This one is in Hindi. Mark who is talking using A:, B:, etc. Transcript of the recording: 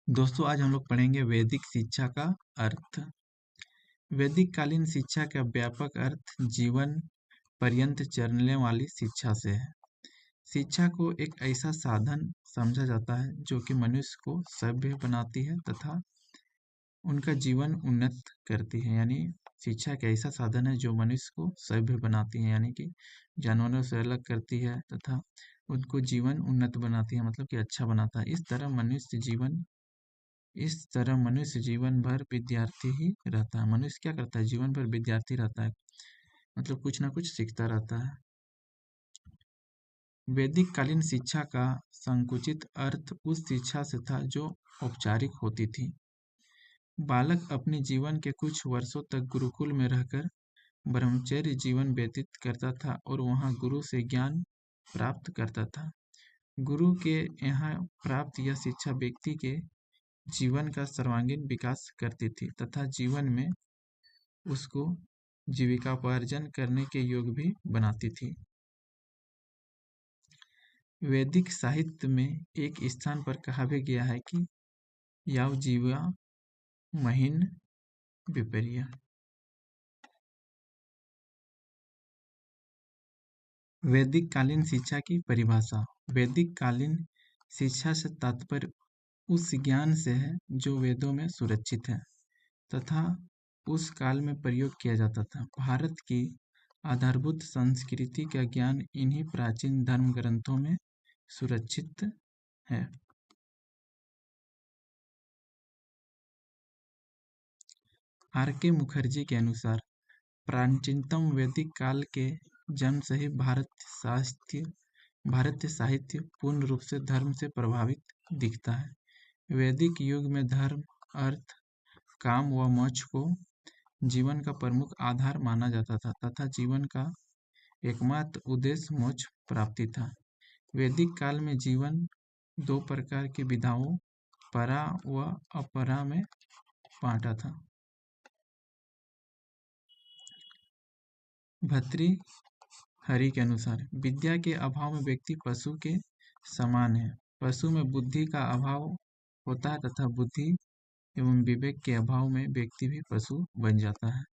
A: दोस्तों आज हम लोग पढ़ेंगे वैदिक शिक्षा का अर्थ। वैदिक कालीन शिक्षा का व्यापक अर्थ जीवन पर्यंत चलने वाली शिक्षा से है। शिक्षा को एक ऐसा साधन समझा जाता है जो कि मनुष्य को सभ्य बनाती है तथा उनका जीवन उन्नत करती है। यानी शिक्षा एक ऐसा साधन है जो मनुष्य को सभ्य बनाती है, यानी कि जानवरों से अलग करती है तथा उनको जीवन उन्नत बनाती है, मतलब कि अच्छा बनाता है। इस तरह मनुष्य जीवन भर विद्यार्थी ही रहता है। मनुष्य क्या करता है? जीवन भर विद्यार्थी रहता है, मतलब कुछ ना कुछ सीखता रहता है। वैदिक कालीन शिक्षा का संकुचित अर्थ उस शिक्षा से था जो औपचारिक होती थी। बालक अपने जीवन के कुछ वर्षों तक गुरुकुल में रहकर ब्रह्मचर्य जीवन व्यतीत करता था और वहां गुरु से ज्ञान प्राप्त करता था। गुरु के यहाँ प्राप्त यह शिक्षा व्यक्ति के जीवन का सर्वांगीण विकास करती थी तथा जीवन में उसको जीविकापार्जन करने के योग्य भी बनाती थी। वैदिक साहित्य में एक स्थान पर कहा भी गया है कि याव जीवा महीन विपर्य। वैदिक कालीन शिक्षा की परिभाषा। वैदिक कालीन शिक्षा से तात्पर्य उस ज्ञान से है जो वेदों में सुरक्षित है तथा उस काल में प्रयोग किया जाता था। भारत की आधारभूत संस्कृति का ज्ञान इन्हीं प्राचीन धर्म ग्रंथों में सुरक्षित है। R.K. मुखर्जी के अनुसार प्राचीनतम वैदिक काल के जन्म से ही भारतीय साहित्य पूर्ण रूप से धर्म से प्रभावित दिखता है। वैदिक युग में धर्म, अर्थ, काम व मोक्ष को जीवन का प्रमुख आधार माना जाता था तथा जीवन का एकमात्र उद्देश्य मोक्ष प्राप्ति था। वैदिक काल में जीवन दो प्रकार की विधाओं, परा व अपरा में बांटा था। भर्तृहरि के अनुसार विद्या के अभाव में व्यक्ति पशु के समान है। पशु में बुद्धि का अभाव होता है तथा बुद्धि एवं विवेक के अभाव में व्यक्ति भी पशु बन जाता है।